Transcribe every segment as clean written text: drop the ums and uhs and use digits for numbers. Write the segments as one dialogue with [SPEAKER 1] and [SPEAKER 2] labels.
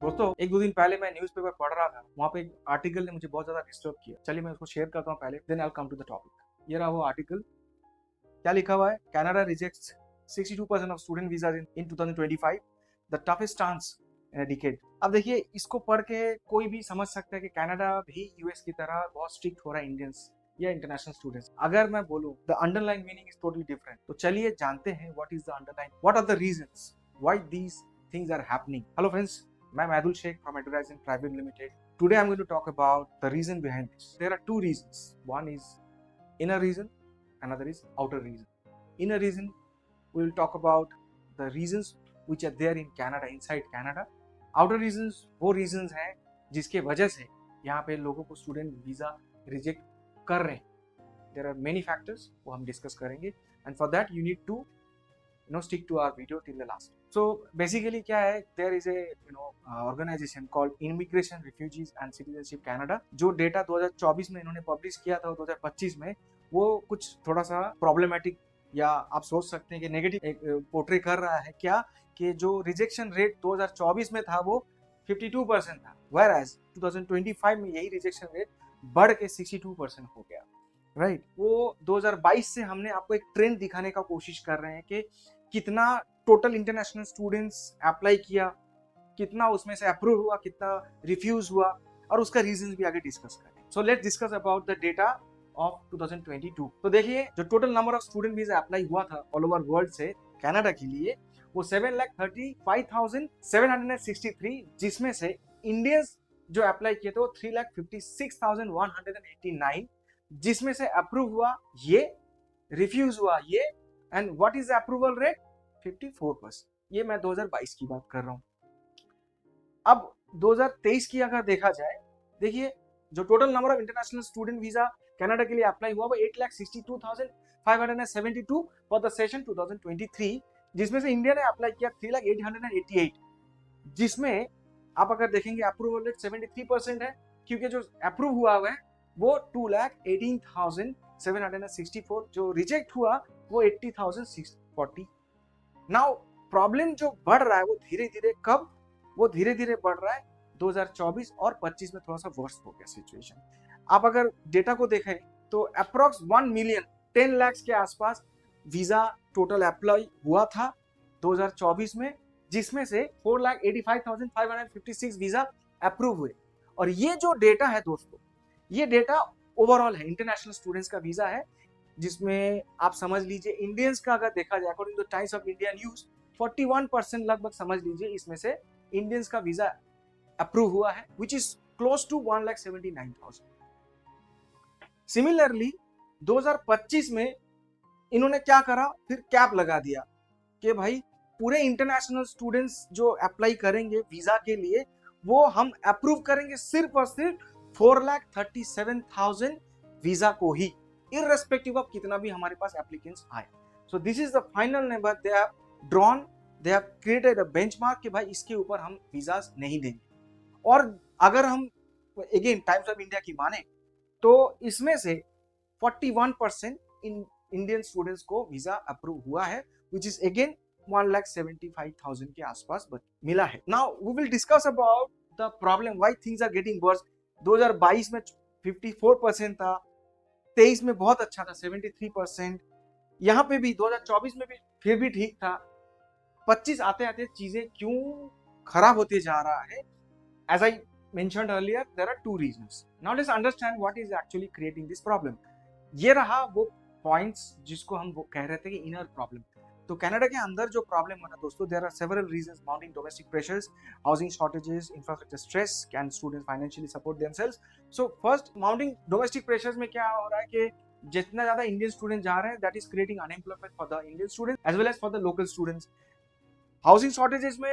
[SPEAKER 1] दोस्तों एक दो दिन पहले मैं न्यूज़पेपर पढ़ रहा था, वहाँ पे एक आर्टिकल ने मुझे बहुत ज्यादा डिस्टर्ब किया। चलिए मैं उसको शेयर करता हूँ पहले, then I will come to the topic. ये रहा वो आर्टिकल। क्या लिखा हुआ है? Canada rejects 62% of student visa in 2025, the toughest chance in a decade. अब देखिए, इसको पढ़ के कोई भी समझ सकता है कि कनाडा भी यूएस की तरह बहुत स्ट्रिक्ट हो रहा है इंडियंस या इंटरनेशनल स्टूडेंट्स। अगर मैं बोलूं the underline meaning is totally different, तो चलिए जानते हैं what is the underline, what are the reasons why these things are happening. Hello friends, I'm Adul Sheikh from Advertising Private Limited. Today I'm going to talk about the reason behind this. There are two reasons. One is inner reason, another is outer reason. Inner reason, we will talk about the reasons which are there in Canada, inside Canada. Outer reasons वो reasons हैं जिसके वजह से यहाँ पे लोगों को student visa reject कर रहे हैं. There are many factors, वो हम डिस्कस करेंगे, and for that you need to stick to our video till the last. So basically क्या है, there is a organization called Immigration Refugees and Citizenship Canada, जो data 2024 में इन्होंने publish किया था 2025 में, वो कुछ थोड़ा सा प्रॉब्लमेटिक या आप सोच सकते हैं कि नेगेटिव पोर्ट्रे कर रहा है। क्या कि जो रिजेक्शन रेट 2024 में था वो 52% था, whereas 2025 में यही रिजेक्शन रेट बढ़ के 62% हो गया, राइट। वो 2022 से हमने आपको एक ट्रेंड दिखाने का कोशिश कर रहे हैं कि कितना टोटल इंटरनेशनल स्टूडेंट्स अप्लाई किया, कितना उसमें से अप्रूव हुआ, कितना रिफ्यूज हुआ, और उसका रीजन भी आगे डिस्कस करें। So let's discuss about the data of 2022। तो देखिए, जो total number of student visa apply हुआ था ऑल ओवर वर्ल्ड से कनाडा के लिए, वो 7,35,763, जिसमें से इंडियंस जो अप्लाई किए थे वो 3,56,189, जिसमें से अप्रूव हुआ ये, रिफ्यूज हुआ ये, and what is approval rate? 54%। ये मैं 2022 की बात कर रहा हूं। अब 2023 की अगर देखा जाए, देखिए जो total number of international student visa Canada के लिए अप्लाई हुआ वो 8,62,572 फॉर द सेशन 2023, जिसमें से इंडिया ने अप्लाई किया 3,888, जिसमें आप अगर देखेंगे अप्रूवल रेट 73% है, क्योंकि जो अप्रूव हुआ है वो 2,18,764, जो रिजेक्ट हुआ वो 80,640। नाउ प्रॉब्लम जो बढ़ रहा है वो धीरे धीरे, कब वो धीरे धीरे बढ़ रहा है, 2024 और 25 में थोड़ा सा वर्स हो गया सिचुएशन। आप अगर डेटा को देखें तो अप्रोक्स 1 मिलियन 10 लाख के आसपास वीजा टोटल अप्लाई हुआ था 2024 में, जिसमें से 4,85,556 वीजा अप्रूव हुए। और ये जो डेटा है दोस्तों, ये डेटा ओवरऑल है, इंटरनेशनल स्टूडेंट्स का वीजा है, जिसमें आप समझ लीजिए इंडियंस का अगर देखा जाए according two times of India news, 41% लगभग समझ लीजिए इसमें से इंडियंस का वीजा अप्रूव हुआ है, which is close to 1,79,000। Similarly 2025 में इन्होंने क्या करा, फिर कैप लगा दिया कि भाई पूरे इंटरनेशनल स्टूडेंट्स जो अप्लाई करेंगे वीजा के लिए वो हम अप्रूव करेंगे सिर्फ और सिर्फ 4,37,000 वीजा को ही, irrespective of कितना भी हमारे पास एप्लीकेंट्स आए। So this is the final number they have drawn, they have created a benchmark कि भाई इसके ऊपर हम वीजास नहीं देंगे। और अगर हम अगेन टाइम्स ऑफ इंडिया की माने तो इसमें से 41% इंडियन स्टूडेंट्स को वीजा अप्रूव हुआ है, विच इज अगेन 1,75,000 के आसपास मिला है। Now we will discuss about the problem, why things are getting worse. 2022 में 54% था, 23 में बहुत अच्छा था 73%, यहाँ पे भी 2024 में भी फिर भी ठीक था। 25 आते आते चीजें क्यों खराब होते जा रहा है? As I mentioned earlier, there are two reasons. Now let's understand what is actually creating this problem. ये रहा वो पॉइंट्स जिसको हम वो कह रहे थे कि इनर प्रॉब्लम। तो कनाडा के अंदर जो प्रॉब्लम है ना दोस्तों, there are several reasons: mounting domestic pressures, housing shortages, infrastructure stress, can students financially support themselves. So first, mounting domestic pressures में क्या हो रहा है कि जितना ज्यादा इंडियन स्टूडेंट जा रहे हैं, that is creating unemployment for the Indian student as well as for the local students. Housing shortages में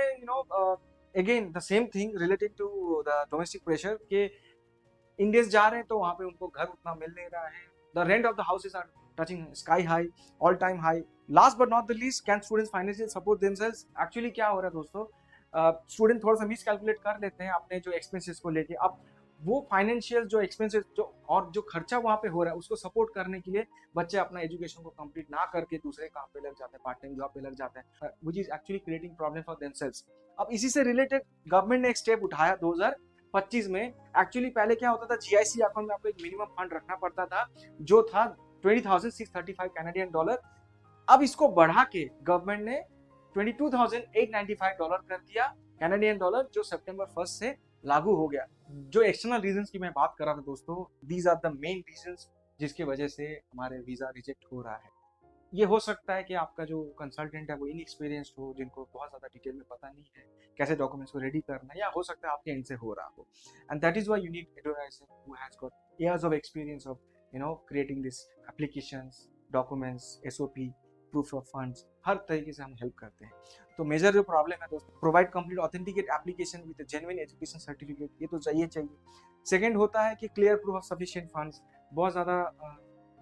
[SPEAKER 1] again the same thing related to the domestic pressure के इंडियंस जा रहे हैं तो वहां पे उनको घर उतना मिल नहीं रहा है। The rent of the houses are touching sky high, all time high. Last but not the least, can students financial support themselves. Actually क्या हो रहा है दोस्तों, स्टूडेंट थोड़ा सा मिस कैलकुलेट कर लेते हैं अपने जो एक्सपेंसेस को लेके। अब वो फाइनेंशियल जो एक्सपेंसेस जो और जो खर्चा वहाँ पे हो रहा है उसको सपोर्ट करने के लिए बच्चे अपना एजुकेशन को कंप्लीट ना करके दूसरे काम पे लग जाते हैं, पार्ट टाइम जॉब पे लग जाते हैं, which is actually creating problem for themselves. अब इसी से रिलेटेड गवर्नमेंट ने एक स्टेप उठाया 2025 में। एक्चुअली पहले क्या होता था, जीआईसी अकाउंट में आपको एक मिनिमम फंड रखना पड़ता था जो था $20,635। अब इसको बढ़ा के गवर्नमेंट ने $22,895 कर दिया कैनेडियन डॉलर, जो सितंबर 1 से लागू हो गया। जो एक्सटर्नल रीजंस की मैं बात कर रहा था दोस्तों, these are the main reasons जिसकी वजह से हमारे वीजा रिजेक्ट हो रहा है। ये हो सकता है कि आपका जो कंसल्टेंट है वो इनएक्सपीरियंस्ड हो, जिनको बहुत ज़्यादा डिटेल में पता नहीं है कैसे डॉक्यूमेंट्स को रेडी करना है, या हो सकता है आपके एंड से हो रहा हो। And that is why you need advisor who has got years of experience of creating this applications, documents, SOP, proof of funds, हर तरीके से हम हेल्प करते हैं। तो मेजर जो प्रॉब्लम है दोस्तों, provide complete authenticate application with genuine education certificate, ये तो चाहिए। सेकंड होता है कि clear proof of sufficient funds. बहुत ज़्यादा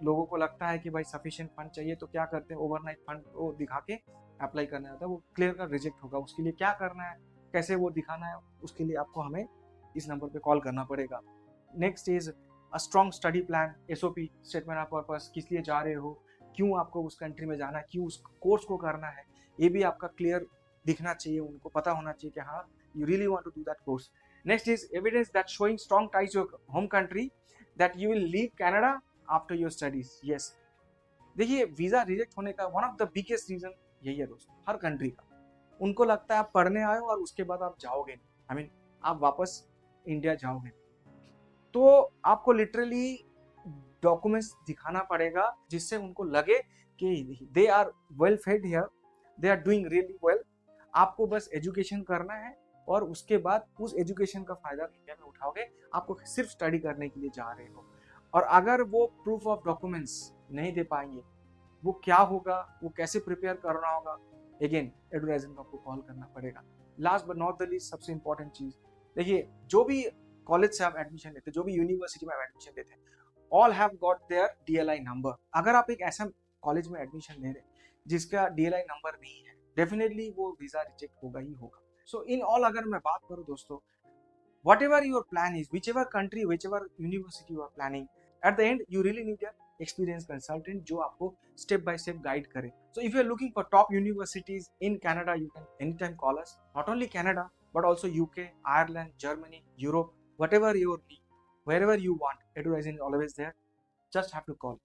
[SPEAKER 1] लोगों को लगता है कि भाई सफिशिएंट फंड चाहिए, तो क्या करते हैं, ओवरनाइट फंड को दिखा के अप्लाई करना होता है, वो क्लियर का रिजेक्ट होगा। उसके लिए क्या करना है, कैसे वो दिखाना है, उसके लिए आपको हमें इस नंबर पे कॉल करना पड़ेगा। Next is a strong study plan, SOP, statement of purpose, किस लिए जा रहे हो, क्यों आपको उस कंट्री में जाना है, क्यों उस कोर्स को करना है, ये भी आपका क्लियर दिखना चाहिए, उनको पता होना चाहिए कि हाँ you really want to do that course. Next is evidence that showing strong ties your home country that you will leave Canada after your studies. Yes, देखिए वीजा रिजेक्ट होने का one of the biggest reason यही है दोस्तों, हर country का। उनको लगता है आप पढ़ने आए हो और उसके बाद आप जाओगे नहीं, आई मीन आप वापस इंडिया जाओगे, तो आपको लिटरली डॉक्यूमेंट्स दिखाना पड़ेगा जिससे उनको लगे कि they are well fed here, they are doing really well. आपको बस एजुकेशन करना है और उसके बाद उस एजुकेशन का फायदा इंडिया में उठाओगे, आपको सिर्फ स्टडी करने के लिए जा रहे हो। और अगर वो प्रूफ ऑफ डॉक्यूमेंट्स नहीं दे पाएंगे, वो क्या होगा, वो कैसे प्रिपेयर करना होगा, अगेन एडवर्टाइजर को आपको कॉल करना पड़ेगा। Last but not the least, सबसे इंपॉर्टेंट चीज, देखिए जो भी कॉलेज से आप एडमिशन लेते हैं, जो भी यूनिवर्सिटी में आप एडमिशन लेते हैं, all have got their DLI number. अगर आप एक ऐसा कॉलेज में एडमिशन ले रहे हैं जिसका डीएलआई नंबर नहीं है, डेफिनेटली वो वीजा रिजेक्ट होगा ही होगा। सो इन ऑल अगर मैं बात करूं दोस्तों, whatever your plan is, whichever country, whichever university you are planning, at the end you really need an experienced consultant जो आपको step by step guide करे। So if you are looking for top universities in Canada, you can anytime call us, not only Canada but also UK, Ireland, Germany, Europe, whatever your need, wherever you want, Edurise is always there, just have to call.